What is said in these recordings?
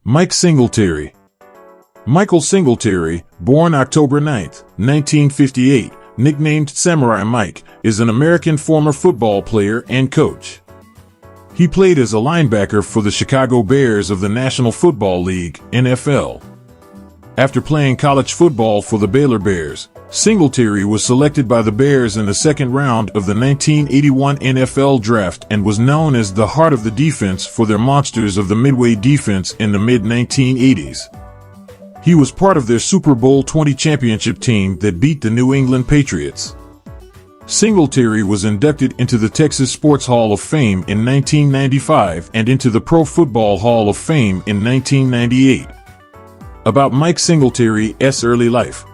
Mike Singletary. Michael Singletary, born October 9, 1958, nicknamed Samurai Mike, is an American former football player and coach. He played as a linebacker for the Chicago Bears of the National Football League, NFL. After playing college football for the Baylor Bears, Singletary was selected by the Bears in the second round of the 1981 NFL Draft and was known as the heart of the defense for their monsters of the Midway defense in the mid-1980s. He was part of their Super Bowl XX championship team that beat the New England Patriots. Singletary was inducted into the Texas Sports Hall of Fame in 1995 and into the Pro Football Hall of Fame in 1998. About Mike Singletary's early life.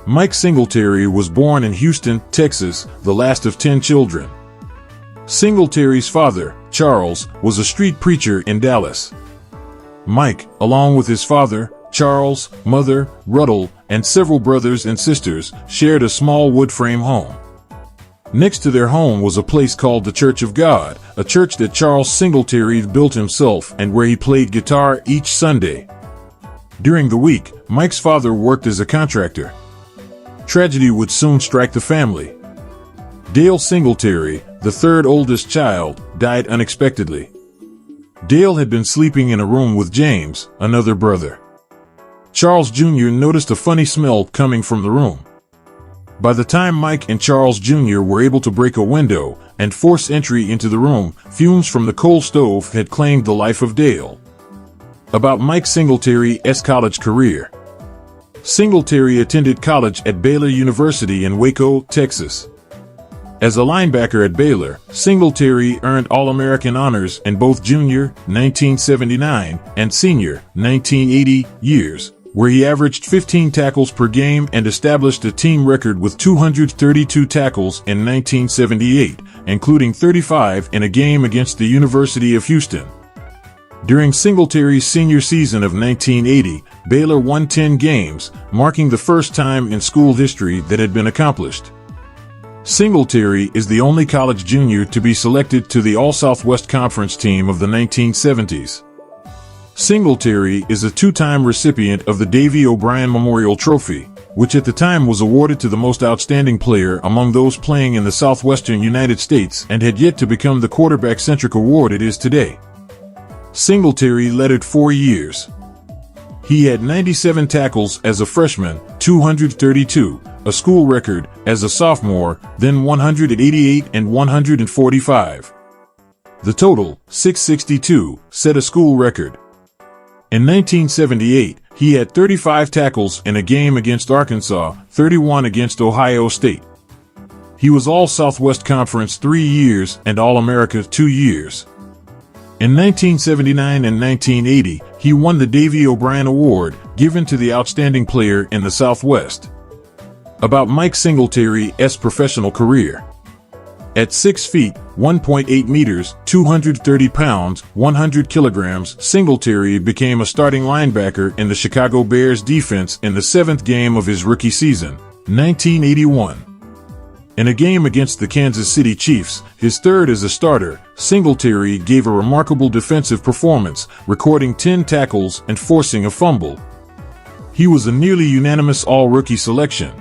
Mike Singletary was born in Houston, Texas, the last of 10 children. Singletary's father, Charles, was a street preacher in Dallas. Mike, along with his father, Charles, mother, Ruddle, and several brothers and sisters, shared a small wood frame home. Next to their home was a place called the Church of God, a church that Charles Singletary built himself and where he played guitar each Sunday. During the week, Mike's father worked as a contractor. Tragedy would soon strike the family. Dale Singletary, the third oldest child, died unexpectedly. Dale had been sleeping in a room with James, another brother. Charles Jr. noticed a funny smell coming from the room. By the time Mike and Charles Jr. were able to break a window and force entry into the room, fumes from the coal stove had claimed the life of Dale. About Mike Singletary's college career. Singletary attended college at Baylor University in Waco, Texas. As a linebacker at Baylor, Singletary earned All-American honors in both junior, 1979, and senior, 1980, years, where he averaged 15 tackles per game and established a team record with 232 tackles in 1978, including 35 in a game against the University of Houston. During Singletary's senior season of 1980, Baylor won 10 games, marking the first time in school history that had been accomplished. Singletary is the only college junior to be selected to the All-Southwest Conference team of the 1970s. Singletary is a two-time recipient of the Davy O'Brien Memorial Trophy, which at the time was awarded to the most outstanding player among those playing in the southwestern United States and had yet to become the quarterback-centric award it is today. Singletary lettered 4 years. He had 97 tackles as a freshman, 232, a school record, as a sophomore, then 188 and 145. The total, 662, set a school record. In 1978, he had 35 tackles in a game against Arkansas, 31 against Ohio State. He was All-Southwest Conference 3 years and All-America 2 years. In 1979 and 1980, he won the Davy O'Brien Award, given to the outstanding player in the Southwest. About Mike Singletary's professional career. At 6 feet, 1.8 meters, 230 pounds, 100 kilograms, Singletary became a starting linebacker in the Chicago Bears defense in the 7th game of his rookie season, 1981. In a game against the Kansas City Chiefs, his third as a starter, Singletary gave a remarkable defensive performance, recording 10 tackles and forcing a fumble. He was a nearly unanimous all-rookie selection.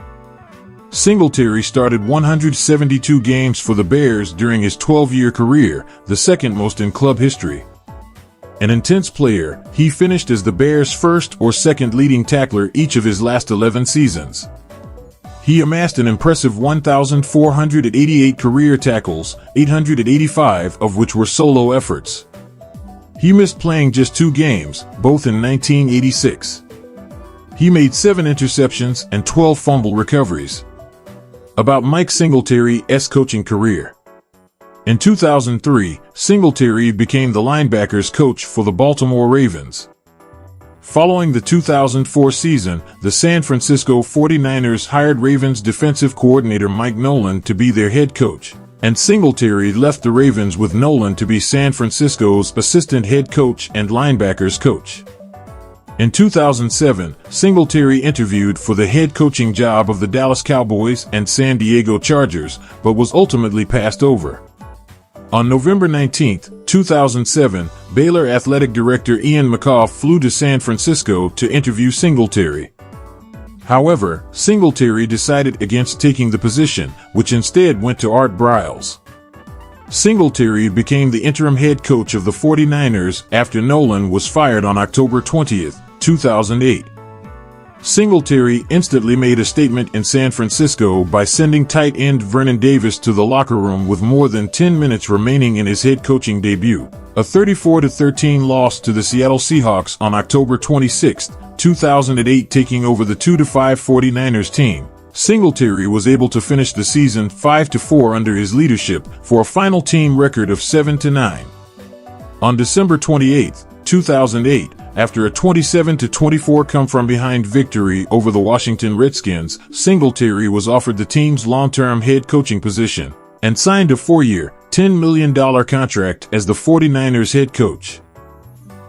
Singletary started 172 games for the Bears during his 12-year career, the second most in club history. An intense player, he finished as the Bears' first or second leading tackler each of his last 11 seasons. He amassed an impressive 1,488 career tackles, 885 of which were solo efforts. He missed playing just 2 games, both in 1986. He made 7 interceptions and 12 fumble recoveries. About Mike Singletary's coaching career. In 2003, Singletary became the linebackers coach for the Baltimore Ravens. Following the 2004 season, the San Francisco 49ers hired Ravens defensive coordinator Mike Nolan to be their head coach, and Singletary left the Ravens with Nolan to be San Francisco's assistant head coach and linebackers coach. In 2007, Singletary interviewed for the head coaching job of the Dallas Cowboys and San Diego Chargers, but was ultimately passed over. On November 19, 2007, Baylor athletic director Ian McCaw flew to San Francisco to interview Singletary. However, Singletary decided against taking the position, which instead went to Art Briles. Singletary became the interim head coach of the 49ers after Nolan was fired on October 20, 2008. Singletary instantly made a statement in San Francisco by sending tight end Vernon Davis to the locker room with more than 10 minutes remaining in his head coaching debut. A 34-13 loss to the Seattle Seahawks on October 26, 2008, taking over the 2-5 49ers team. Singletary was able to finish the season 5-4 under his leadership for a final team record of 7-9. On December 28, 2008, after a 27-24 come-from-behind victory over the Washington Redskins, Singletary was offered the team's long-term head coaching position and signed a 4-year, $10 million contract as the 49ers head coach.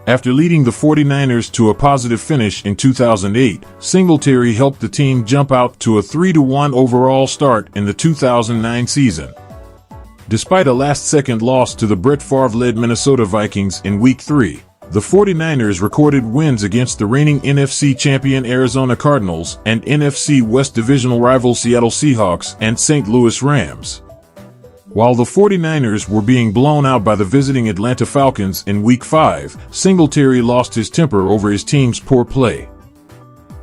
After leading the 49ers to a positive finish in 2008, Singletary helped the team jump out to a 3-1 overall start in the 2009 season. Despite a last-second loss to the Brett Favre-led Minnesota Vikings in Week 3, the 49ers recorded wins against the reigning NFC champion Arizona Cardinals and NFC West divisional rival Seattle Seahawks and St. Louis Rams. While the 49ers were being blown out by the visiting Atlanta Falcons in Week 5, Singletary lost his temper over his team's poor play.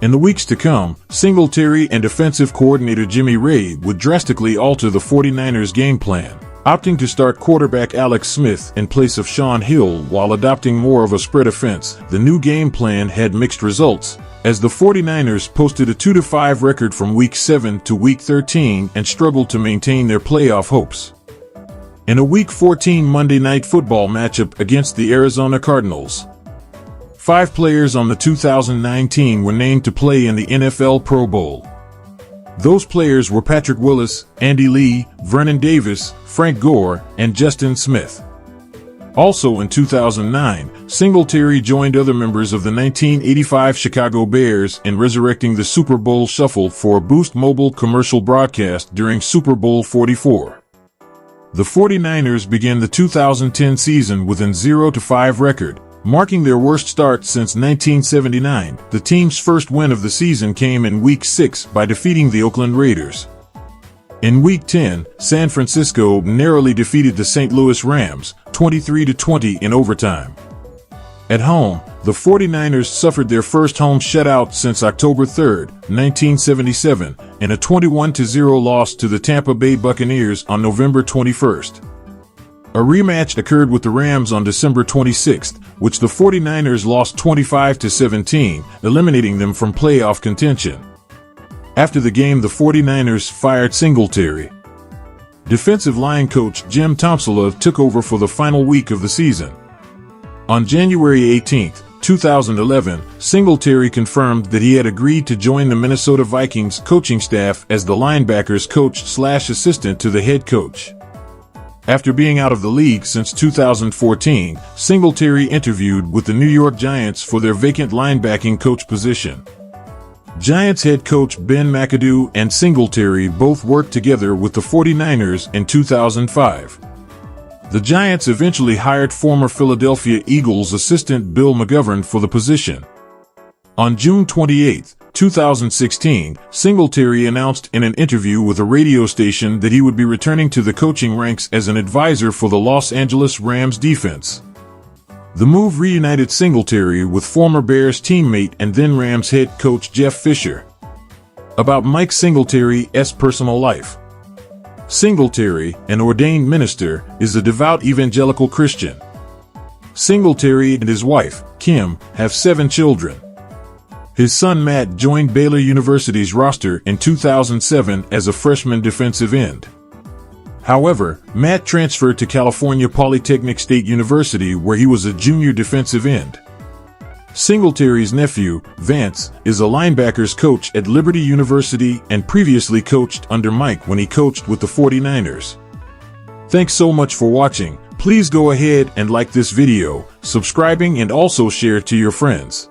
In the weeks to come, Singletary and defensive coordinator Jimmy Rabe would drastically alter the 49ers' game plan, opting to start quarterback Alex Smith in place of Sean Hill while adopting more of a spread offense. The new game plan had mixed results, as the 49ers posted a 2-5 record from Week 7 to Week 13 and struggled to maintain their playoff hopes. In a Week 14 Monday Night Football matchup against the Arizona Cardinals, 5 players on the 2009 team were named to play in the NFL Pro Bowl. Those players were Patrick Willis, Andy Lee, Vernon Davis, Frank Gore, and Justin Smith. Also in 2009, Singletary joined other members of the 1985 Chicago Bears in resurrecting the Super Bowl Shuffle for a Boost Mobile commercial broadcast during Super Bowl 44. The 49ers began the 2010 season with an 0-5 record, marking their worst start since 1979. The team's first win of the season came in Week 6 by defeating the Oakland Raiders. In Week 10, San Francisco narrowly defeated the St. Louis Rams, 23-20 in overtime. At home, the 49ers suffered their first home shutout since October 3, 1977, in a 21-0 loss to the Tampa Bay Buccaneers on November 21. A rematch occurred with the Rams on December 26, which the 49ers lost 25-17, eliminating them from playoff contention. After the game, the 49ers fired Singletary. Defensive line coach Jim Tomsula took over for the final week of the season. On January 18, 2011, Singletary confirmed that he had agreed to join the Minnesota Vikings coaching staff as the linebackers coach/assistant to the head coach. After being out of the league since 2014, Singletary interviewed with the New York Giants for their vacant linebacking coach position. Giants head coach Ben McAdoo and Singletary both worked together with the 49ers in 2005. The Giants eventually hired former Philadelphia Eagles assistant Bill McGovern for the position. On June 28, 2016, Singletary announced in an interview with a radio station that he would be returning to the coaching ranks as an advisor for the Los Angeles Rams defense. The move reunited Singletary with former Bears teammate and then Rams head coach Jeff Fisher. About Mike Singletary's personal life. Singletary, an ordained minister, is a devout evangelical Christian. Singletary and his wife, Kim, have 7 children. His son Matt joined Baylor University's roster in 2007 as a freshman defensive end. However, Matt transferred to California Polytechnic State University where he was a junior defensive end. Singletary's nephew, Vance, is a linebackers coach at Liberty University and previously coached under Mike when he coached with the 49ers. Thanks so much for watching. Please go ahead and like this video, subscribing, and also share to your friends.